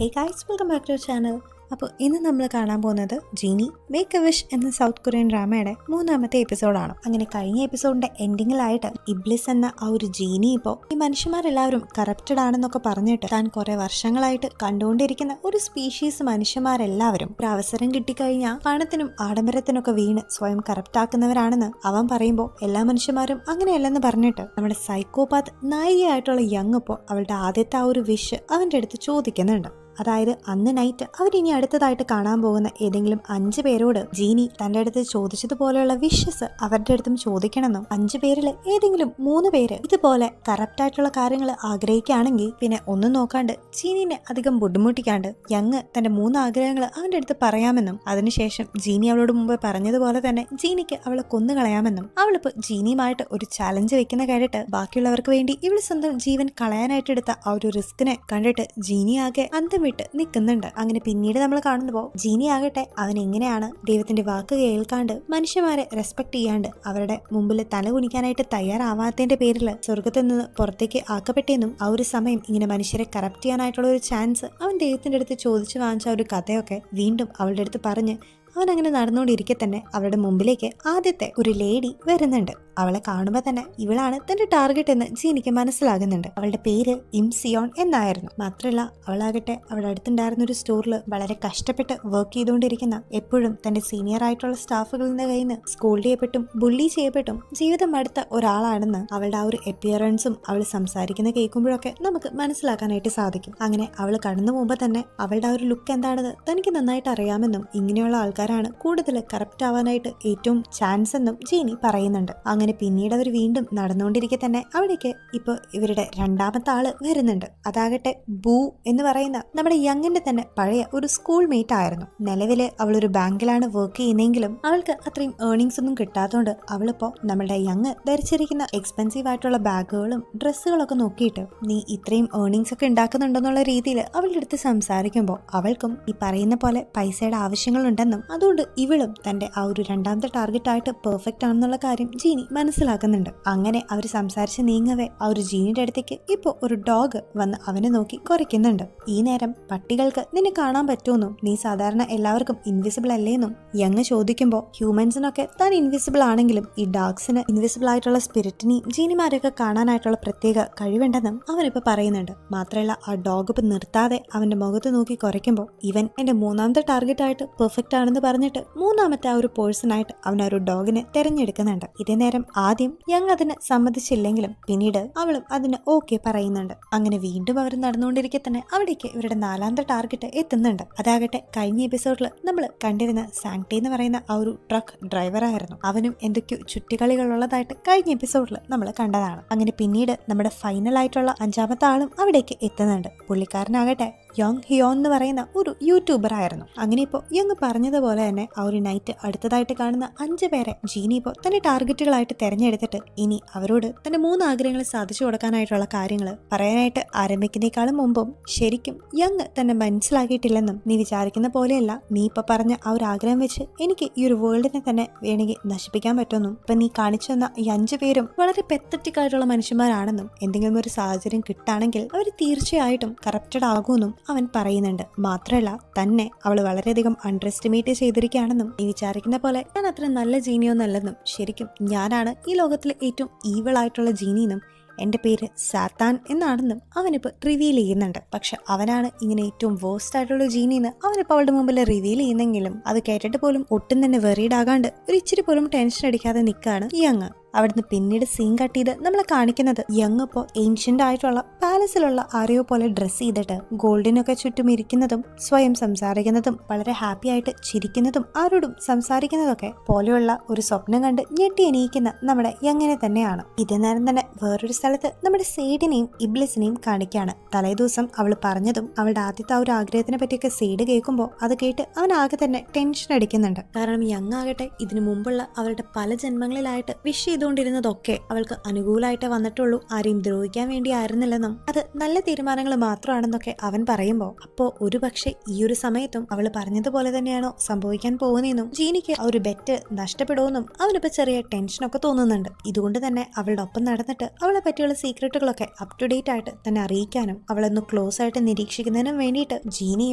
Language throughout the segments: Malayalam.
Hey guys, welcome back to channel. അപ്പോൾ ഇന്ന് നമ്മൾ കാണാൻ പോകുന്നത് ജീനി മേക്ക് എ വിഷ് എന്ന സൗത്ത് കൊറിയൻ ഡ്രാമയുടെ 3ാമത്തെ എപ്പിസോഡാണ്. അങ്ങനെ കഴിഞ്ഞ എപ്പിസോഡിന്റെ എൻഡിങ്ങിലായിട്ട് ഇബ്ലിസ് എന്ന ആ ഒരു ജീനി ഇപ്പോൾ ഈ മനുഷ്യന്മാരെല്ലാവരും കറപ്റ്റഡ് ആണെന്നൊക്കെ പറഞ്ഞിട്ട് താൻ കുറെ വർഷങ്ങളായിട്ട് കണ്ടുകൊണ്ടിരിക്കുന്ന ഒരു സ്പീഷീസ് മനുഷ്യന്മാരെല്ലാവരും ഒരു അവസരം കിട്ടിക്കഴിഞ്ഞാൽ പണത്തിനും ആഡംബരത്തിനൊക്കെ വീണ് സ്വയം കറപ്റ്റ് ആക്കുന്നവരാണെന്ന് അവൻ പറയുമ്പോൾ എല്ലാ മനുഷ്യന്മാരും അങ്ങനെയല്ലെന്ന് പറഞ്ഞിട്ട് നമ്മുടെ സൈക്കോപാത്ത് നായികയായിട്ടുള്ള യങ് ഇപ്പോൾ അവളുടെ ആദ്യത്തെ ആ ഒരു വിഷ് അവൻ്റെ അടുത്ത് ചോദിക്കുന്നുണ്ട്. അതായത് അന്ന് നൈറ്റ് അവരിനി അടുത്തതായിട്ട് കാണാൻ പോകുന്ന ഏതെങ്കിലും 5 പേരോട് ജീനി തന്റെ അടുത്ത് ചോദിച്ചതുപോലെയുള്ള വിഷസ് അവരുടെ അടുത്തും ചോദിക്കണമെന്നും 5 പേരിൽ ഏതെങ്കിലും 3 പേര് ഇതുപോലെ കറപ്റ്റ് ആയിട്ടുള്ള കാര്യങ്ങൾ ആഗ്രഹിക്കുകയാണെങ്കിൽ പിന്നെ ഒന്നും നോക്കാണ്ട് ജീനിനെ അധികം ബുദ്ധിമുട്ടിക്കാണ്ട് യങ് തന്റെ 3 ആഗ്രഹങ്ങൾ അവന്റെ അടുത്ത് പറയാമെന്നും അതിനുശേഷം ജീനി അവളോട് മുമ്പ് പറഞ്ഞതുപോലെ തന്നെ ജീനിക്ക് അവളെ കൊന്നുകളയാമെന്നും അവളിപ്പോ ജീനിയുമായിട്ട് ഒരു ചാലഞ്ച് വെക്കുന്ന കേട്ടിട്ട് ബാക്കിയുള്ളവർക്ക് വേണ്ടി ഇവള് സ്വന്തം ജീവൻ കളയാനായിട്ട് എടുത്ത ആ ഒരു റിസ്കിനെ കണ്ടിട്ട് ജീനി ആകെ അന്തം വിട്ട് നിൽക്കുന്നുണ്ട്. അങ്ങനെ പിന്നീട് നമ്മൾ കാണുമ്പോൾ ജീനി ആകട്ടെ അവൻ എങ്ങനെയാണ് ദൈവത്തിന്റെ വാക്ക് കേൾക്കാണ്ട് മനുഷ്യന്മാരെ റെസ്പെക്ട് ചെയ്യാണ്ട് അവരുടെ മുമ്പിൽ തല കുനിക്കാനായിട്ട് തയ്യാറാവാത്തതിന്റെ പേരിൽ സ്വർഗത്തിൽ നിന്ന് പുറത്തേക്ക് ആക്കപ്പെട്ടെന്നും ആ ഒരു സമയം ഇങ്ങനെ മനുഷ്യരെ കറപ്റ്റ് ചെയ്യാനായിട്ടുള്ള ഒരു ചാൻസ് അവൻ ദൈവത്തിന്റെ അടുത്ത് ചോദിച്ചു വാങ്ങിച്ച ഒരു കഥയൊക്കെ വീണ്ടും അവളുടെ അടുത്ത് പറഞ്ഞ് അവൻ അങ്ങനെ നടന്നുകൊണ്ടിരിക്കെ തന്നെ അവരുടെ മുമ്പിലേക്ക് ആദ്യത്തെ ഒരു ലേഡി വരുന്നുണ്ട്. അവളെ കാണുമ്പോൾ തന്നെ ഇവളാണ് തന്റെ ടാർഗറ്റ് എന്ന് ജീനിക്ക് മനസ്സിലാകുന്നുണ്ട്. അവളുടെ പേര് ഇംസിയോൺ എന്നായിരുന്നു. മാത്രമല്ല അവളാകട്ടെ അവളുടെ അടുത്തുണ്ടായിരുന്ന ഒരു സ്റ്റോറിൽ വളരെ കഷ്ടപ്പെട്ട് വർക്ക് ചെയ്തുകൊണ്ടിരിക്കുന്ന എപ്പോഴും തന്റെ സീനിയർ ആയിട്ടുള്ള സ്റ്റാഫുകളുടെ കയ്യിൽ നിന്ന് സ്കോൾഡ് ചെയ്യപ്പെട്ടും ബുള്ളി ചെയ്യപ്പെട്ടും ജീവിതം അടുത്ത ഒരാളാണെന്ന് അവളുടെ ആ ഒരു അപ്പിയറൻസും അവൾ സംസാരിക്കുന്ന കേൾക്കുമ്പോഴൊക്കെ നമുക്ക് മനസ്സിലാക്കാനായിട്ട് സാധിക്കും. അങ്ങനെ അവൾ കടന്നു പോകുമ്പോൾ തന്നെ അവളുടെ ആ ഒരു ലുക്ക് എന്താണെന്ന് തനിക്ക് നന്നായിട്ട് അറിയാമെന്നും ഇങ്ങനെയുള്ള ആൾക്കാരാണ് കൂടുതൽ കറപ്റ്റ് ആവാനായിട്ട് ഏറ്റവും ചാൻസ് എന്നും ജീനി പറയുന്നുണ്ട്. അങ്ങനെ പിന്നീട് അവർ വീണ്ടും നടന്നുകൊണ്ടിരിക്കെ തന്നെ അവിടേക്ക് ഇപ്പൊ ഇവരുടെ 2ാമത്തെ ആള് വരുന്നുണ്ട്. അതാകട്ടെ ബൂ എന്ന് പറയുന്ന നമ്മുടെ യങ്ങിന്റെ തന്നെ പഴയ ഒരു സ്കൂൾ മേറ്റ് ആയിരുന്നു. നിലവില് അവളൊരു ബാങ്കിലാണ് വർക്ക് ചെയ്യുന്നെങ്കിലും അവൾക്ക് അത്രയും ഏർണിങ്സ് ഒന്നും കിട്ടാത്തതുകൊണ്ട് അവളിപ്പോ നമ്മുടെ യങ് ധരിച്ചിരിക്കുന്ന എക്സ്പെൻസീവ് ആയിട്ടുള്ള ബാഗുകളും ഡ്രസ്സുകളൊക്കെ നോക്കിയിട്ട് നീ ഇത്രയും ഏർണിങ്സ് ഒക്കെ ഉണ്ടാക്കുന്നുണ്ടെന്നുള്ള രീതിയിൽ അവളുടെ അടുത്ത് സംസാരിക്കുമ്പോൾ അവൾക്കും ഈ പറയുന്ന പോലെ പൈസയുടെ ആവശ്യങ്ങളുണ്ടെന്നും അതുകൊണ്ട് ഇവളും തന്റെ ആ ഒരു 2ാമത്തെ ടാർഗറ്റ് ആയിട്ട് പെർഫെക്റ്റ് ആണെന്നുള്ള കാര്യം ജീനി മനസ്സിലാക്കുന്നുണ്ട്. അങ്ങനെ അവർ സംസാരിച്ച് നീങ്ങവേ ആ ഒരു ജീനിയുടെ അടുത്തേക്ക് ഇപ്പോ ഒരു ഡോഗ് വന്ന് അവനെ നോക്കി കുറയ്ക്കുന്നുണ്ട്. ഈ നേരം പട്ടികൾക്ക് നിന്നെ കാണാൻ പറ്റുമെന്നും നീ സാധാരണ എല്ലാവർക്കും ഇൻവിസിബിൾ അല്ലേന്നും യങ് ചോദിക്കുമ്പോൾ ഹ്യൂമൻസിനൊക്കെ താൻ ഇൻവിസിബിൾ ആണെങ്കിലും ഈ ഡോഗ്സിന് ഇൻവിസിബിൾ ആയിട്ടുള്ള സ്പിരിറ്റിനെയും ജീനിമാരെയൊക്കെ കാണാനായിട്ടുള്ള പ്രത്യേക കഴിവുണ്ടെന്നും അവനിപ്പോ പറയുന്നുണ്ട്. മാത്രമല്ല ആ ഡോഗ് ഇപ്പൊ നിർത്താതെ അവന്റെ മുഖത്ത് നോക്കി കുറയ്ക്കുമ്പോൾ ഇവൻ എന്റെ 3ാമത്തെ ടാർഗറ്റ് ആയിട്ട് പെർഫെക്റ്റ് ആണെന്ന് പറഞ്ഞിട്ട് 3ാമത്തെ ആ ഒരു പേഴ്സൺ ആയിട്ട് അവൻ ആ ഒരു ഡോഗിനെ തെരഞ്ഞെടുക്കുന്നുണ്ട്. ഇതേ നേരം ആദ്യം യങ് അതിന് സമ്മതിച്ചില്ലെങ്കിലും പിന്നീട് അവളും അതിന് ഓക്കെ പറയുന്നുണ്ട്. അങ്ങനെ വീണ്ടും അവർ നടന്നുകൊണ്ടിരിക്കെ തന്നെ അവിടേക്ക് ഇവരുടെ 4ാമത്തെ ടാർഗറ്റ് എത്തുന്നുണ്ട്. അതാകട്ടെ കഴിഞ്ഞ എപ്പിസോഡിൽ നമ്മൾ കണ്ടിരുന്ന സാങ്ടി എന്ന് പറയുന്ന ആ ഒരു ട്രക്ക് ഡ്രൈവർ ആയിരുന്നു. അവനും എന്തൊക്കെയോ ചുറ്റിക്കളികളുള്ളതായിട്ട് കഴിഞ്ഞ എപ്പിസോഡിൽ നമ്മൾ കണ്ടതാണ്. അങ്ങനെ പിന്നീട് നമ്മുടെ ഫൈനൽ ആയിട്ടുള്ള 5ാമത്തെ ആളും അവിടേക്ക് എത്തുന്നുണ്ട്. പുള്ളിക്കാരനാകട്ടെ യോങ് ഹിയോൺ എന്ന് പറയുന്ന ഒരു യൂട്യൂബർ ആയിരുന്നു. അങ്ങനെ ഇപ്പോൾ യങ് പറഞ്ഞതുപോലെ തന്നെ ആ ഒരു നൈറ്റ് അടുത്തതായിട്ട് കാണുന്ന 5 പേരെ ജീനി ഇപ്പോൾ തന്റെ ടാർഗറ്റുകളായിട്ട് തെരഞ്ഞെടുത്തിട്ട് ഇനി അവരോട് തന്റെ 3 ആഗ്രഹങ്ങൾ സാധിച്ചു കൊടുക്കാനായിട്ടുള്ള കാര്യങ്ങൾ പറയാനായിട്ട് ആരംഭിക്കുന്നേക്കാളും മുമ്പും ശരിക്കും യങ് തന്നെ മനസ്സിലാക്കിയിട്ടില്ലെന്നും നീ വിചാരിക്കുന്ന പോലെയല്ല, നീ ഇപ്പൊ പറഞ്ഞ ആ ഒരു ആഗ്രഹം വെച്ച് എനിക്ക് ഈ ഒരു വേൾഡിനെ തന്നെ വേണമെങ്കിൽ നശിപ്പിക്കാൻ പറ്റുമെന്നും ഇപ്പൊ നീ കാണിച്ചു തന്ന ഈ 5 പേരും വളരെ പെത്തറ്റിക് ആയിട്ടുള്ള മനുഷ്യന്മാരാണെന്നും എന്തെങ്കിലും ഒരു സാഹചര്യം കിട്ടുകയാണെങ്കിൽ അവർ തീർച്ചയായിട്ടും കറപ്റ്റഡ് ആകുമെന്നും അവൻ പറയുന്നുണ്ട്. മാത്രമല്ല തന്നെ അവൾ വളരെയധികം അണ്ടർ എസ്റ്റിമേറ്റ് ചെയ്തിരിക്കുകയാണെന്നും നീ വിചാരിക്കുന്ന പോലെ ഞാൻ അത്ര നല്ല ജീനിയൊന്നല്ലെന്നും ശരിക്കും ഞാനാണ് ഈ ലോകത്തിലെ ഏറ്റവും ഈവിൾ ആയിട്ടുള്ള ജീനിയെന്നും എന്റെ പേര് സാത്താൻ എന്നാണെന്നും അവനിപ്പോൾ റിവീൽ ചെയ്യുന്നുണ്ട്. പക്ഷെ അവനാണ് ഇങ്ങനെ ഏറ്റവും വേസ്റ്റ് ആയിട്ടുള്ള ജീനിന്ന് അവനിപ്പോൾ അവളുടെ മുമ്പിൽ റിവീൽ ചെയ്യുന്നെങ്കിലും അത് കേട്ടിട്ട് പോലും ഒട്ടും തന്നെ വെറീഡ് ആകാണ്ട് ഒരു ഇച്ചിരി പോലും ടെൻഷൻ അടിക്കാതെ നിൽക്കുകയാണ് യങ്. അവിടുന്ന് പിന്നീട് സീൻ കട്ട് ചെയ്ത് നമ്മളെ കാണിക്കുന്നത് യങ് ഇപ്പോൾ ഏൻഷ്യന്റ് ആയിട്ടുള്ള പാലസിലുള്ള ആരെയോ പോലെ ഡ്രസ് ചെയ്തിട്ട് ഗോൾഡിനൊക്കെ ചുറ്റും ഇരിക്കുന്നതും സ്വയം സംസാരിക്കുന്നതും വളരെ ഹാപ്പി ആയിട്ട് ചിരിക്കുന്നതും ആരോടും സംസാരിക്കുന്നതൊക്കെ പോലെയുള്ള ഒരു സ്വപ്നം കണ്ട് ഞെട്ടി എണീക്കുന്ന നമ്മുടെ യങ്ങിനെ തന്നെയാണ്. ഇതേ നേരം തന്നെ വേറൊരു സ്ഥലത്ത് നമ്മുടെ സെയ്ഡിനെയും ഇബ്ലിസിനെയും കാണിക്കുകയാണ്. തലേദിവസം അവൾ പറഞ്ഞതും അവളുടെ ആദ്യത്തെ ആ ഒരു ആഗ്രഹത്തിനെ പറ്റിയൊക്കെ സെയ്ഡ് കേൾക്കുമ്പോൾ അത് കേട്ട് അവൻ ആകെ തന്നെ ടെൻഷൻ അടിക്കുന്നുണ്ട്. കാരണം യങ് ആകട്ടെ ഇതിനു മുമ്പുള്ള അവരുടെ പല ജന്മങ്ങളിലായിട്ട് വിഷ് ചെയ്തുകൊണ്ടിരുന്നതൊക്കെ അവൾക്ക് അനുകൂലമായിട്ട് വന്നിട്ടുള്ളൂ, ആരെയും ദ്രോഹിക്കാൻ വേണ്ടി ആയിരുന്നില്ലെന്നും അത് നല്ല തീരുമാനങ്ങൾ മാത്രമാണെന്നൊക്കെ അവൻ പറയുമ്പോൾ അപ്പോൾ ഒരുപക്ഷെ ഈ ഒരു സമയത്തും അവൾ പറഞ്ഞതുപോലെ തന്നെയാണോ സംഭവിക്കാൻ പോകുന്നതെന്നും ജീനിക്ക് ആ ഒരു ബെറ്റ് നഷ്ടപ്പെടുമെന്നും അവനിപ്പോ ചെറിയ ടെൻഷനൊക്കെ തോന്നുന്നുണ്ട്. ഇതുകൊണ്ട് തന്നെ അവളുടെ ഒപ്പം നടന്നിട്ട് അവളെ പറ്റിയുള്ള സീക്രട്ടുകളൊക്കെ അപ് ടു ഡേറ്റ് ആയിട്ട് തന്നെ അറിയിക്കാനും അവളൊന്ന് ക്ലോസ് ആയിട്ട് നിരീക്ഷിക്കുന്നതിനും വേണ്ടിയിട്ട് ജീനി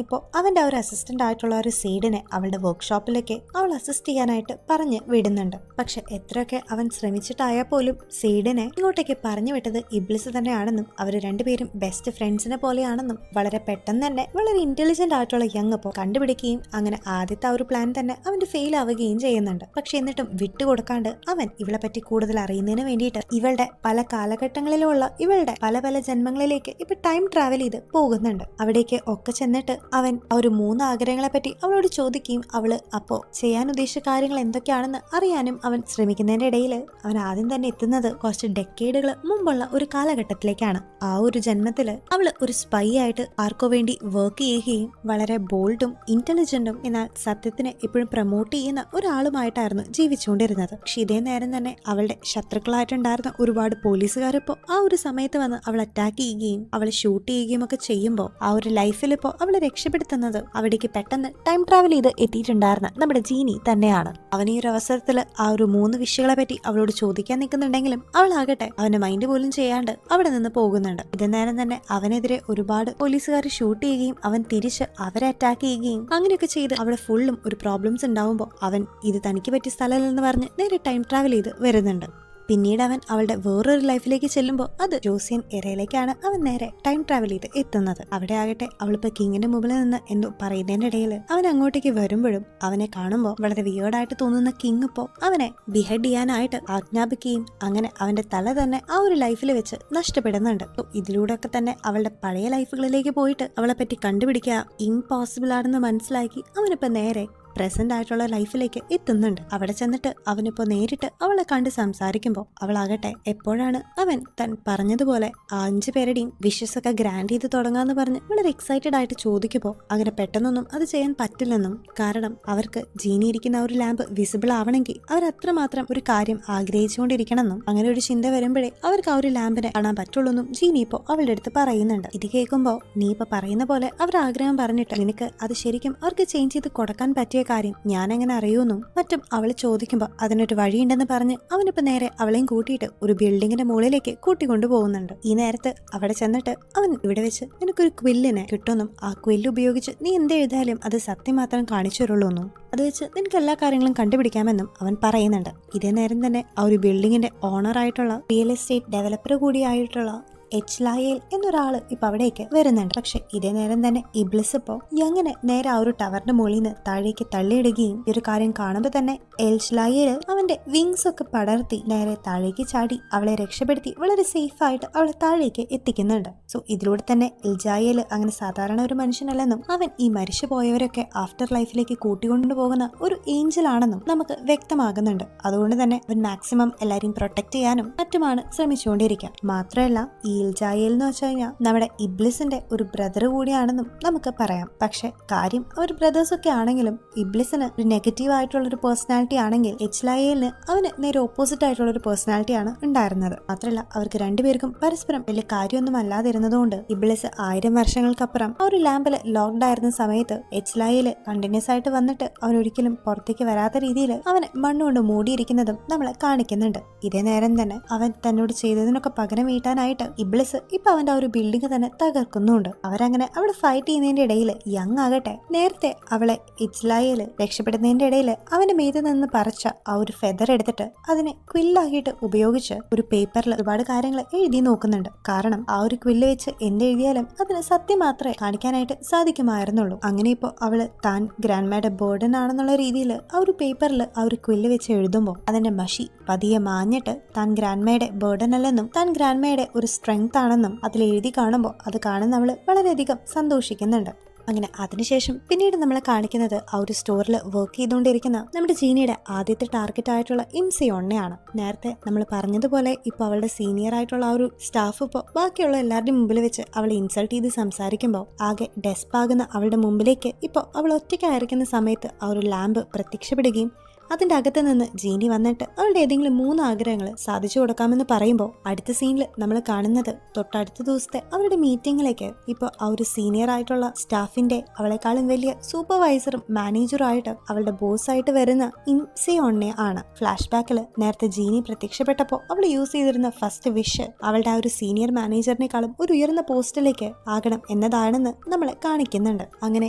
ഇപ്പോൾ അവന്റെ ആ ഒരു അസിസ്റ്റന്റ് ആയിട്ടുള്ള ഒരു സെയ്ഡിനെ അവളുടെ വർക്ക്ഷോപ്പിലേക്ക് അവൾ അസിസ്റ്റ് ചെയ്യാനായിട്ട് പറഞ്ഞ് വിടുന്നുണ്ട്. പക്ഷെ എത്രയൊക്കെ അവൻ ശ്രമിച്ചിട്ടായാൽ പോലും സെയ്ഡിനെ ഇങ്ങോട്ടേക്ക് പറഞ്ഞു വിട്ടത് ഇബ്ലിസ് തന്നെയാണെന്നും അവർ രണ്ടുപേരും ബെസ്റ്റ് ഫ്രണ്ട്സിനെ പോലെയാണെന്നും വളരെ പെട്ടെന്ന് തന്നെ വളരെ ഇന്റലിജന്റ് ആയിട്ടുള്ള യങ് അപ്പോൾ കണ്ടുപിടിക്കുകയും അങ്ങനെ ആദ്യത്തെ ആ ഒരു പ്ലാൻ തന്നെ അവന്റെ ഫെയിൽ ആവുകയും ചെയ്യുന്നുണ്ട്. പക്ഷെ എന്നിട്ടും വിട്ടുകൊടുക്കാണ്ട് അവൻ ഇവളെ പറ്റി കൂടുതൽ അറിയുന്നതിന് വേണ്ടിയിട്ട് ഇവളുടെ പല കാലഘട്ടങ്ങളിലുള്ള ഇവളുടെ പല പല ജന്മങ്ങളിലേക്ക് ഇപ്പൊ ടൈം ട്രാവൽ ചെയ്ത് പോകുന്നുണ്ട്. അവിടേക്ക് ഒക്കെ ചെന്നിട്ട് അവൻ ആ ഒരു 3 ആഗ്രഹങ്ങളെ പറ്റി അവളോട് ചോദിക്കുകയും അവള് അപ്പോ ചെയ്യാൻ ഉദ്ദേശിച്ച കാര്യങ്ങൾ എന്തൊക്കെയാണെന്ന് അറിയാനും അവൻ ശ്രമിക്കുന്നതിന്റെ ഇടയിൽ അവൻ ആദ്യം തന്നെ എത്തുന്നത് കുറച്ച് ഡെക്കേഡുകൾ മുമ്പുള്ള ഒരു കാലഘട്ടത്തിലേക്കാണ്. ആ ഒരു ജന്മത്തില് അവള് ഒരു സ്പൈ ആയിട്ട് ആർക്കോ വേണ്ടി വർക്ക് ചെയ്യുകയും വളരെ ബോൾഡും ഇന്റലിജന്റും എന്നാൽ സത്യത്തിനെ എപ്പോഴും പ്രൊമോട്ട് ചെയ്യുന്ന ഒരാളുമായിട്ടായിരുന്നു ജീവിച്ചുകൊണ്ടിരുന്നത്. പക്ഷെ ഇതേ നേരം തന്നെ അവളുടെ ശത്രുക്കളായിട്ടുണ്ടായിരുന്ന ഒരുപാട് പോലീസുകാർ ഇപ്പോൾ ആ ഒരു സമയത്ത് വന്ന് അവൾ അറ്റാക്ക് ചെയ്യുകയും അവളെ ഷൂട്ട് ചെയ്യുകയും ഒക്കെ ചെയ്യുമ്പോൾ ആ ഒരു ലൈഫിൽ ഇപ്പോൾ അവളെ രക്ഷപ്പെടുത്തുന്നത് അവിടേക്ക് പെട്ടെന്ന് ടൈം ട്രാവൽ ചെയ്ത് എത്തിയിട്ടുണ്ടായിരുന്ന നമ്മുടെ ജീനി തന്നെയാണ്. അവൻ ഈ ഒരു അവസരത്തിൽ ആ ഒരു 3 വിഷയങ്ങളെ പറ്റി അവളോട് ചോദിക്കാൻ നിൽക്കുന്നുണ്ടെങ്കിലും അവളാകട്ടെ അവന്റെ മൈൻഡ് പോലും ചെയ്യാണ്ട് അവിടെ നിന്ന് പോകുന്നുണ്ട്. ഇതേ നേരം തന്നെ അവനെതിരെ ഒരുപാട് പോലീസുകാർ ഷൂട്ട് ചെയ്യുകയും അവൻ തിരിച്ച് അവരെ അറ്റാക്ക് ചെയ്യുകയും അങ്ങനെയൊക്കെ ചെയ്ത് അവിടെ ഫുള്ളും ഒരു പ്രോബ്ലംസ് ഉണ്ടാവുമ്പോൾ അവൻ ഇത് തനിക്ക് പറ്റിയ സ്ഥലമല്ലെന്ന് പറഞ്ഞ് നേരെ ടൈം ട്രാവൽ ചെയ്ത് വരുന്നുണ്ട്. പിന്നീട് അവൻ അവളുടെ വേറൊരു ലൈഫിലേക്ക് ചെല്ലുമ്പോൾ അത് ജോസിയൻ എറയിലേക്കാണ് അവൻ നേരെ ടൈം ട്രാവൽ ചെയ്ത് എത്തുന്നത്. അവിടെ ആകട്ടെ അവളിപ്പോ കിങ്ങിന്റെ മുമ്പിൽ നിന്ന് എന്തോ പറയുന്നതിന്റെ ഇടയിൽ അവൻ അങ്ങോട്ടേക്ക് വരുമ്പോഴും അവനെ കാണുമ്പോൾ വളരെ വിയേർഡായിട്ട് തോന്നുന്ന കിങ് ഇപ്പോ അവനെ ബിഹെഡ് ചെയ്യാനായിട്ട് ആജ്ഞാപിക്കുകയും അങ്ങനെ അവന്റെ തല തന്നെ ആ ഒരു ലൈഫിൽ വെച്ച് നഷ്ടപ്പെടുന്നുണ്ട്. ഇതിലൂടെയൊക്കെ തന്നെ അവളുടെ പഴയ ലൈഫുകളിലേക്ക് പോയിട്ട് അവളെ പറ്റി കണ്ടുപിടിക്കുക ഇംപോസിബിൾ ആണെന്ന് മനസ്സിലാക്കി അവനിപ്പോ നേരെ പ്രസന്റ് ആയിട്ടുള്ള ലൈഫിലേക്ക് എത്തുന്നുണ്ട്. അവിടെ ചെന്നിട്ട് അവനിപ്പോ നേരിട്ട് അവളെ കണ്ട് സംസാരിക്കുമ്പോൾ അവളാകട്ടെ എപ്പോഴാണ് അവൻ താൻ പറഞ്ഞതുപോലെ 5 പേരുടെയും വിഷസ് ഒക്കെ ഗ്രാൻഡ് ചെയ്ത് തുടങ്ങാന്ന് പറഞ്ഞ് വളരെ എക്സൈറ്റഡ് ആയിട്ട് ചോദിക്കുമ്പോൾ അങ്ങനെ പെട്ടെന്നൊന്നും അത് ചെയ്യാൻ പറ്റില്ലെന്നും കാരണം അവർക്ക് ജീനി ഇരിക്കുന്ന ഒരു ലാമ്പ് വിസിബിൾ ആവണമെങ്കിൽ അവർ അത്രമാത്രം ഒരു കാര്യം ആഗ്രഹിച്ചുകൊണ്ടിരിക്കണമെന്നും അങ്ങനെ ഒരു ചിന്ത വരുമ്പോഴേ അവർക്ക് ആ ഒരു ലാമ്പിനെ കാണാൻ പറ്റുള്ളൂന്നും ജീനി ഇപ്പോൾ അവളുടെ അടുത്ത് പറയുന്നുണ്ട്. ഇത് കേൾക്കുമ്പോൾ നീ ഇപ്പൊ പറയുന്ന പോലെ അവർ ആഗ്രഹം പറഞ്ഞിട്ട് നിനക്ക് അത് ശരിക്കും അവർക്ക് ചേഞ്ച് ചെയ്ത് കൊടുക്കാൻ പറ്റിയ കാര്യം ഞാൻ എങ്ങനെ അറിയൂന്നും മറ്റും അവള് ചോദിക്കുമ്പോൾ അതിനൊരു വഴിയുണ്ടെന്ന് പറഞ്ഞ് അവനിപ്പോ നേരെ അവളെയും കൂട്ടിയിട്ട് ഒരു ബിൽഡിങ്ങിന്റെ മുകളിലേക്ക് കൂട്ടിക്കൊണ്ടു പോകുന്നുണ്ട്. ഈ നേരത്ത് അവിടെ ചെന്നിട്ട് അവൻ ഇവിടെ വെച്ച് നിനക്കൊരു ക്വില്ലിനെ കിട്ടുമെന്നും ആ ക്വില്ല് ഉപയോഗിച്ച് നീ എന്തെഴുതാലും അത് സത്യം മാത്രം കാണിച്ചു തരുള്ളൂന്നും അത് വെച്ച് നിനക്ക് എല്ലാ കാര്യങ്ങളും കണ്ടുപിടിക്കാമെന്നും അവൻ പറയുന്നുണ്ട്. ഇതേ നേരം തന്നെ ആ ഒരു ബിൽഡിങ്ങിന്റെ ഓണറായിട്ടുള്ള റിയൽ എസ്റ്റേറ്റ് ഡെവലപ്പർ കൂടിയായിട്ടുള്ള എച്ച്ലായേൽ എന്നൊരാള് ഇപ്പൊ അവിടേക്ക് വരുന്നുണ്ട്. പക്ഷെ ഇതേ നേരം തന്നെ ഇബ്ലിസ് ഇപ്പോ യങ്ങിനെ നേരെ ആ ഒരു ടവറിന്റെ മുകളിൽ നിന്ന് താഴേക്ക് തള്ളിയിടുകയും ഈ ഒരു കാര്യം കാണുമ്പോൾ തന്നെ എച്ച്ലായേൽ അവന്റെ വിങ്സ് ഒക്കെ പടർത്തി നേരെ താഴേക്ക് ചാടി അവളെ രക്ഷപ്പെടുത്തി വളരെ സേഫ് ആയിട്ട് അവളെ താഴേക്ക് എത്തിക്കുന്നുണ്ട്. സോ ഇതിലൂടെ തന്നെ എൽജായേൽ അങ്ങനെ സാധാരണ ഒരു മനുഷ്യനല്ലെന്നും അവൻ ഈ മരിച്ചു പോയവരൊക്കെ ആഫ്റ്റർ ലൈഫിലേക്ക് കൂട്ടിക്കൊണ്ടുപോകുന്ന ഒരു ഏഞ്ചൽ ആണെന്നും നമുക്ക് വ്യക്തമാകുന്നുണ്ട്. അതുകൊണ്ട് തന്നെ അവൻ മാക്സിമം എല്ലാരെയും പ്രൊട്ടക്ട് ചെയ്യാനും മറ്റുമാണ് ശ്രമിച്ചുകൊണ്ടിരിക്കുക. മാത്രമല്ല ഈ ഇൽജായേൽ എന്ന് വെച്ച് കഴിഞ്ഞാൽ നമ്മുടെ ഇബ്ലിസിന്റെ ഒരു ബ്രദർ കൂടിയാണെന്നും നമുക്ക് പറയാം. പക്ഷെ കാര്യം അവർ ബ്രദേഴ്സ് ഒക്കെ ആണെങ്കിലും ഇബ്ലിസിന് ഒരു നെഗറ്റീവ് ആയിട്ടുള്ള ഒരു പേഴ്സണാലിറ്റി ആണെങ്കിൽ എച്ച്ലായേലിന് അവന് നേരെ ഓപ്പോസിറ്റ് ആയിട്ടുള്ള ഒരു പേഴ്സണാലിറ്റി ആണ് ഉണ്ടായിരുന്നത്. മാത്രമല്ല അവർക്ക് രണ്ടുപേർക്കും പരസ്പരം വലിയ കാര്യമൊന്നും അല്ലാതിരുന്നതുകൊണ്ട് ഇബ്ലിസ് 1000 വർഷങ്ങൾക്കപ്പുറം ആ ഒരു ലാമ്പിൽ ലോക്ക്ഡ് ആയിരുന്ന സമയത്ത് എച്ച്ലായേൽ കണ്ടിന്യൂസ് ആയിട്ട് വന്നിട്ട് അവൻ ഒരിക്കലും പുറത്തേക്ക് വരാത്ത രീതിയിൽ അവനെ മണ്ണുകൊണ്ട് മൂടിയിരിക്കുന്നതും നമ്മളെ കാണിക്കുന്നുണ്ട്. ഇതേ നേരം തന്നെ അവൻ തന്നോട് ചെയ്തതിനൊക്കെ പകരം വീട്ടാനായിട്ട് ഇബ്ലിസ് ഇപ്പൊ അവന്റെ ആ ഒരു ബിൽഡിംഗ് തന്നെ തകർക്കുന്നുണ്ട്. അവരങ്ങനെ അവിടെ ഫൈറ്റ് ചെയ്യുന്നതിന്റെ ഇടയിൽ യങ് ആകട്ടെ നേരത്തെ അവളെ ഇച്ച്ലായേൽ രക്ഷപ്പെടുന്നതിന്റെ ഇടയിൽ അവന്റെ മീതെ നിന്ന് പറിച്ച ആ ഒരു ഫെദർ എടുത്തിട്ട് അതിനെ ക്വില്ലാക്കിയിട്ട് ഉപയോഗിച്ച് ഒരു പേപ്പറിൽ ഒരുപാട് കാര്യങ്ങൾ എഴുതി നോക്കുന്നുണ്ട്. കാരണം ആ ഒരു ക്വില്ല് വെച്ച് എന്തെഴുതിയാലും അതിന് സത്യം മാത്രമേ കാണിക്കാനായിട്ട് സാധിക്കുമായിരുന്നുള്ളൂ. അങ്ങനെ ഇപ്പോ അവള് താൻ ഗ്രാൻഡ്മയുടെ ബേർഡൻ ആണെന്നുള്ള രീതിയിൽ ആ ഒരു പേപ്പറിൽ ആ ഒരു ക്വില്ല് വെച്ച് എഴുതുമ്പോൾ അതിന്റെ മഷി പതിയെ മാഞ്ഞിട്ട് താൻ ഗ്രാൻഡ്മയുടെ ബേർഡൻ അല്ലെന്നും താൻ ഗ്രാൻഡ്മയുടെ ഒരു സ്ട്രെങ്ത് ആണെന്നും അതിൽ എഴുതി കാണുമ്പോൾ അത് കാണുന്ന അവള് വളരെയധികം സന്തോഷിക്കുന്നുണ്ട്. അങ്ങനെ അതിനുശേഷം പിന്നീട് നമ്മളെ കാണിക്കുന്നത് ആ ഒരു സ്റ്റോറിൽ വർക്ക് ചെയ്തുകൊണ്ടിരിക്കുന്ന നമ്മുടെ ജീനിയുടെ ആദ്യത്തെ ടാർഗറ്റ് ആയിട്ടുള്ള ഇംസിയോണിനെയാണ്. നേരത്തെ നമ്മൾ പറഞ്ഞതുപോലെ ഇപ്പൊ അവളുടെ സീനിയർ ആയിട്ടുള്ള ആ ഒരു സ്റ്റാഫ് ഇപ്പോൾ ബാക്കിയുള്ള എല്ലാവരുടെയും മുമ്പിൽ വെച്ച് അവളെ ഇൻസൾട്ട് ചെയ്ത് സംസാരിക്കുമ്പോൾ ആകെ ഡെസ്പാകുന്ന അവളുടെ മുമ്പിലേക്ക് ഇപ്പോൾ അവൾ ഒറ്റയ്ക്കായിരിക്കുന്ന സമയത്ത് ആ ഒരു ലാമ്പ് പ്രത്യക്ഷപ്പെടുകയും അതിന്റെ അകത്ത് നിന്ന് ജീനി വന്നിട്ട് അവളുടെ ഏതെങ്കിലും 3 ആഗ്രഹങ്ങൾ സാധിച്ചു കൊടുക്കാമെന്ന് പറയുമ്പോൾ അടുത്ത സീനിൽ നമ്മൾ കാണുന്നത് തൊട്ടടുത്ത ദിവസത്തെ അവരുടെ മീറ്റിംഗിലേക്ക് ഇപ്പോൾ ആ ഒരു സീനിയർ ആയിട്ടുള്ള സ്റ്റാഫിന്റെ അവളെക്കാളും വലിയ സൂപ്പർവൈസറും മാനേജറും ആയിട്ട് അവളുടെ ബോസ് ആയിട്ട് വരുന്ന ഇംസിയോണിനെ ആണ്. ഫ്ലാഷ് ബാക്കിൽ നേരത്തെ ജീനി പ്രത്യക്ഷപ്പെട്ടപ്പോൾ അവൾ യൂസ് ചെയ്തിരുന്ന ഫസ്റ്റ് വിഷ് അവളുടെ ആ ഒരു സീനിയർ മാനേജറിനേക്കാളും ഒരു ഉയർന്ന പോസ്റ്റിലേക്ക് ആകണം എന്നതാണെന്ന് നമ്മളെ കാണിക്കുന്നുണ്ട്. അങ്ങനെ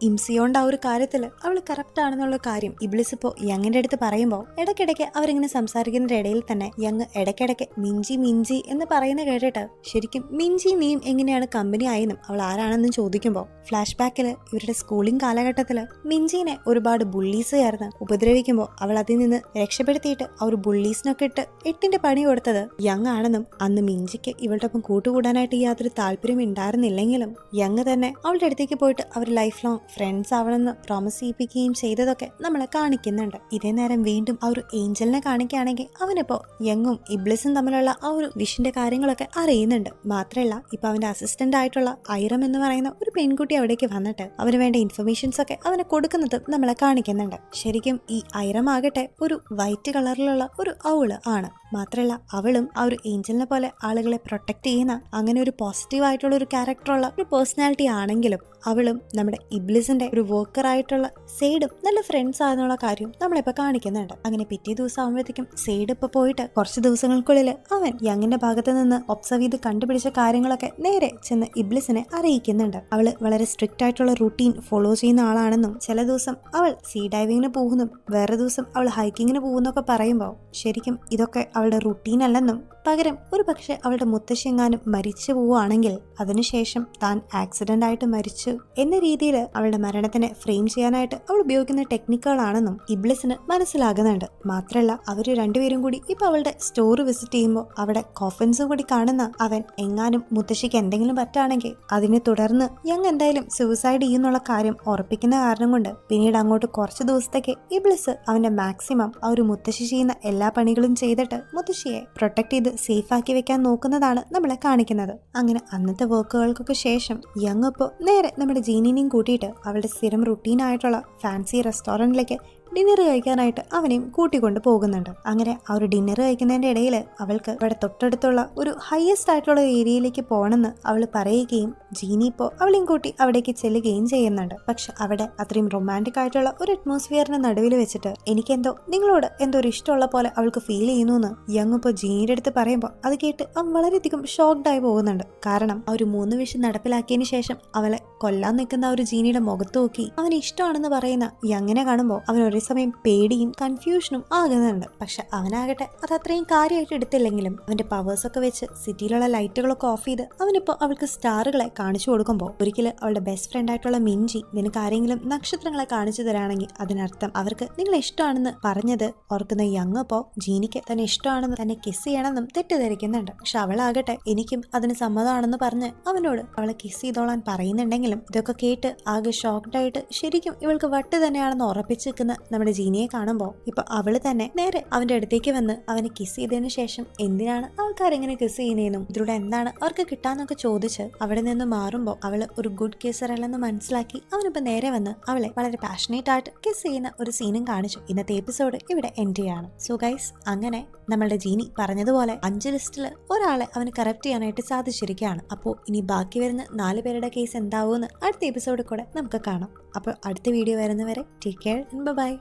ഇംസിയോണ്ട് ആ ഒരു കാര്യത്തിൽ അവൾ കറക്റ്റ് ആണെന്നുള്ള കാര്യം ഇബ്ലിസ് ഇപ്പോൾ യങ്ങിന്റെ അടുത്ത് പറയുമ്പോൾ ഇടയ്ക്കിടയ്ക്ക് അവരിങ്ങനെ സംസാരിക്കുന്നതിന്റെ ഇടയിൽ തന്നെ യങ് ഇടയ്ക്കിടയ്ക്ക് മിഞ്ചി മിഞ്ചി എന്ന് പറയുന്ന കേട്ടിട്ട് ശരിക്കും മിഞ്ചി നീയും എങ്ങനെയാണ് കമ്പനി ആയെന്നും അവൾ ആരാണെന്നും ചോദിക്കുമ്പോൾ ഫ്ലാഷ് ബാക്കിൽ ഇവരുടെ സ്കൂളിംഗ് കാലഘട്ടത്തിൽ മിഞ്ചിനെ ഒരുപാട് ബുള്ളീസ് ചേർന്ന് ഉപദ്രവിക്കുമ്പോൾ അവൾ അതിൽ നിന്ന് രക്ഷപ്പെടുത്തിയിട്ട് ആ ഒരു ബുള്ളീസിനൊക്കെ ഇട്ട് 8ന്റെ പണി കൊടുത്തത് യങ് ആണെന്നും അന്ന് മിഞ്ചിക്ക് ഇവളുടെ ഒപ്പം കൂട്ടുകൂടാനായിട്ട് യാതൊരു താല്പര്യം ഉണ്ടായിരുന്നില്ലെങ്കിലും യങ് തന്നെ അവളുടെ അടുത്തേക്ക് പോയിട്ട് അവർ ലൈഫ് ലോങ് ഫ്രണ്ട്സ് ആവണമെന്ന് പ്രോമിസ് ചെയ്യിപ്പിക്കുകയും ചെയ്തതൊക്കെ നമ്മളെ കാണിക്കുന്നുണ്ട്. ഇതേ നേരം വീണ്ടും ആ ഒരു ഏഞ്ചലിനെ കാണിക്കുകയാണെങ്കിൽ അവനിപ്പോ യങ്ങും ഇബ്ലിസും തമ്മിലുള്ള ആ ഒരു വിഷിന്റെ കാര്യങ്ങളൊക്കെ അറിയുന്നുണ്ട്. മാത്രമല്ല ഇപ്പൊ അവന്റെ അസിസ്റ്റന്റ് ആയിട്ടുള്ള ഐറം എന്ന് പറയുന്ന ഒരു പെൺകുട്ടി അവിടേക്ക് വന്നിട്ട് അവന് വേണ്ട ഇൻഫർമേഷൻസ് ഒക്കെ അവനെ കൊടുക്കുന്നത് നമ്മളെ കാണിക്കുന്നുണ്ട്. ശരിക്കും ഈ ഐറം ആകട്ടെ ഒരു വൈറ്റ് കളറിലുള്ള ഒരു ഔള് ആണ്. മാത്രമല്ല അവളും ആ ഒരു ഏഞ്ചലിനെ പോലെ ആളുകളെ പ്രൊട്ടക്ട് ചെയ്യുന്ന അങ്ങനെ ഒരു പോസിറ്റീവ് ആയിട്ടുള്ള ഒരു ക്യാരക്ടറുള്ള ഒരു പേഴ്സണാലിറ്റി ആണെങ്കിലും അവളും നമ്മുടെ ഇബ്ലിസിന്റെ ഒരു വർക്കർ ആയിട്ടുള്ള സെയ്ഡും നല്ല ഫ്രണ്ട്സ് ആണെന്നുള്ള കാര്യം നമ്മളിപ്പോ കാണിക്കുന്നുണ്ട്. അങ്ങനെ പിറ്റേ ദിവസം ആകുമ്പോഴത്തേക്കും സെയ്ഡ് ഇപ്പൊ പോയിട്ട് കുറച്ച് ദിവസങ്ങൾക്കുള്ളിൽ അവൻ യങ്ങിന്റെ ഭാഗത്ത് നിന്ന് ഒബ്സർവ് ചെയ്ത് കണ്ടുപിടിച്ച കാര്യങ്ങളൊക്കെ നേരെ ചെന്ന് ഇബ്ലിസിനെ അറിയിക്കുന്നുണ്ട്. അവള് വളരെ സ്ട്രിക്റ്റ് ആയിട്ടുള്ള റൂട്ടീൻ ഫോളോ ചെയ്യുന്ന ആളാണെന്നും ചില ദിവസം അവൾ സീ ഡൈവിങ്ങിന് പോകുന്നു, വേറെ ദിവസം അവൾ ഹൈക്കിങ്ങിന് പോകുന്നൊക്കെ പറയുമ്പോൾ ശരിക്കും ഇതൊക്കെ അവളുടെ റൂട്ടീൻ അല്ലെന്നും പകരം ഒരു പക്ഷെ അവളുടെ മുത്തശ്ശിയെങ്ങാനും മരിച്ചു പോവുകയാണെങ്കിൽ അതിനുശേഷം താൻ ആക്സിഡന്റ് ആയിട്ട് മരിച്ചു എന്ന രീതിയിൽ അവളുടെ മരണത്തിനെ ഫ്രെയിം ചെയ്യാനായിട്ട് അവൾ ഉപയോഗിക്കുന്ന ടെക്നിക്കുകളാണെന്നും ഇബ്ലിസിന് മനസ്സിലാകുന്നുണ്ട്. മാത്രമല്ല അവര് രണ്ടുപേരും കൂടി ഇപ്പൊ അവളുടെ സ്റ്റോർ വിസിറ്റ് ചെയ്യുമ്പോൾ അവിടെ കോഫൻസ് കൂടി കാണുന്ന അവൻ എങ്ങാനും മുത്തശ്ശിക്ക് എന്തെങ്കിലും പറ്റുകയാണെങ്കിൽ അതിനെ തുടർന്ന് യങ് എന്തായാലും സൂസൈഡ് ചെയ്യുന്നുള്ള കാര്യം ഉറപ്പിക്കുന്ന കാരണം കൊണ്ട് പിന്നീട് അങ്ങോട്ട് കുറച്ച് ദിവസത്തേക്ക് ഇബ്ലിസ് അവന്റെ മാക്സിമം ആ ഒരു മുത്തശ്ശി ചെയ്യുന്ന എല്ലാ പണികളും ചെയ്തിട്ട് മുത്തശ്ശിയെ പ്രൊട്ടക്ട് ചെയ്ത് സേഫ് ആക്കി വെക്കാൻ നോക്കുന്നതാണ് നമ്മളെ കാണിക്കുന്നത്. അങ്ങനെ അന്നത്തെ വർക്കുകൾക്കൊക്കെ ശേഷം യങ് ഇപ്പോൾ നേരെ നമ്മുടെ ജീനിനെയും കൂട്ടിയിട്ട് അവളുടെ സ്ഥിരം റുട്ടീൻ ആയിട്ടുള്ള ഫാൻസി റെസ്റ്റോറൻറ്റിലേക്ക് ഡിന്നർ കഴിക്കാനായിട്ട് അവനെയും കൂട്ടിക്കൊണ്ട് പോകുന്നുണ്ട്. അങ്ങനെ ആ ഒരു ഡിന്നർ കഴിക്കുന്നതിന്റെ ഇടയിൽ അവൾക്ക് ഇവിടെ തൊട്ടടുത്തുള്ള ഒരു ഹയസ്റ്റ് ആയിട്ടുള്ള ഏരിയയിലേക്ക് പോകണമെന്ന് അവൾ പറയുകയും ജീനി ഇപ്പോൾ അവളെയും കൂട്ടി അവിടേക്ക് ചെല്ലുകയും ചെയ്യുന്നുണ്ട്. പക്ഷെ അവിടെ അത്രയും റൊമാൻറ്റിക് ആയിട്ടുള്ള ഒരു അറ്റ്മോസ്ഫിയറിന്റെ നടുവിൽ വെച്ചിട്ട് എനിക്കെന്തോ നിങ്ങളോട് എന്തോ ഒരു ഇഷ്ടമുള്ള പോലെ അവൾക്ക് ഫീൽ ചെയ്യുന്നു എന്ന് യങ് ഇപ്പോൾ ജീനിയുടെ അടുത്ത് പറയുമ്പോൾ അത് കേട്ട് അവൻ വളരെയധികം ഷോക്ക്ഡ് ആയി പോകുന്നുണ്ട്. കാരണം ആ ഒരു 3 വിഷയം നടപ്പിലാക്കിയതിനു ശേഷം അവളെ കൊല്ലാൻ നിൽക്കുന്ന ആ ഒരു ജീനിയുടെ മുഖത്ത് നോക്കി അവന് ഇഷ്ടമാണെന്ന് പറയുന്ന യങ്ങിനെ കാണുമ്പോൾ അവൻ ഒരേ സമയം പേടിയും കൺഫ്യൂഷനും ആകുന്നുണ്ട്. പക്ഷെ അവനാകട്ടെ അത് അത്രയും കാര്യമായിട്ട് എടുത്തില്ലെങ്കിലും അവന്റെ പവേഴ്സ് ഒക്കെ വെച്ച് സിറ്റിയിലുള്ള ലൈറ്റുകളൊക്കെ ഓഫ് ചെയ്ത് അവനിപ്പോ അവൾക്ക് സ്റ്റാറുകളെ കാണിച്ചു കൊടുക്കുമ്പോൾ ഒരിക്കലും അവളുടെ ബെസ്റ്റ് ഫ്രണ്ട് ആയിട്ടുള്ള മിഞ്ചി നിനക്ക് ആരെങ്കിലും നക്ഷത്രങ്ങളെ കാണിച്ചു തരാണെങ്കിൽ അതിനർത്ഥം അവർക്ക് നിങ്ങളെ ഇഷ്ടമാണെന്ന് പറഞ്ഞത് ഓർക്കുന്ന യങ് ഇപ്പോ ജീനിക്ക് തന്നെ ഇഷ്ടമാണെന്ന് തന്നെ കിസ് ചെയ്യണമെന്നും തെറ്റിദ്ധരിക്കുന്നുണ്ട്. പക്ഷെ അവളാകട്ടെ എനിക്കും അതിന് സമ്മതമാണെന്ന് പറഞ്ഞ് അവനോട് അവളെ കിസ് ചെയ്തോളാൻ പറയുന്നുണ്ടെങ്കിലും ഇതൊക്കെ കേട്ട് ആകെ ഷോക്ക്ഡ് ആയിട്ട് ശരിക്കും ഇവൾക്ക് വട്ട് തന്നെയാണെന്ന് ഉറപ്പിച്ചു നിൽക്കുന്ന നമ്മുടെ ജീനിയെ കാണുമ്പോൾ ഇപ്പൊ അവള് തന്നെ നേരെ അവന്റെ അടുത്തേക്ക് വന്ന് അവനെ കിസ് ചെയ്തതിനു ശേഷം എന്തിനാണ് ആൾക്കാർ എങ്ങനെ കിസ് ചെയ്യുന്നതെന്നും ഇതിലൂടെ എന്താണ് അവർക്ക് കിട്ടാന്നൊക്കെ ചോദിച്ച് അവിടെ നിന്ന് മാറുമ്പോൾ അവള് ഒരു ഗുഡ് കിസർ അല്ലെന്ന് മനസ്സിലാക്കി അവനിപ്പോ നേരെ വന്ന് അവളെ വളരെ പാഷനേറ്റ് ആയിട്ട് കിസ് ചെയ്യുന്ന ഒരു സീനും കാണിച്ചു. ഇന്നത്തെ എപ്പിസോഡ് ഇവിടെ എൻഡ് ചെയ്യാണ്. സോ ഗൈസ് അങ്ങനെ നമ്മളുടെ ജീനി പറഞ്ഞതുപോലെ 5 ലിസ്റ്റിൽ ഒരാളെ അവന് കറക്റ്റ് ചെയ്യാനായിട്ട് സാധിച്ചിരിക്കുകയാണ്. അപ്പോൾ ഇനി ബാക്കി വരുന്ന 4 പേരുടെ കേസ് എന്താവുമെന്ന് അടുത്ത എപ്പിസോഡിൽ കൂടെ നമുക്ക് കാണാം. അപ്പോൾ അടുത്ത വീഡിയോ വരുന്നവരെ ടേക്ക് കെയർ ആൻഡ് ബൈ.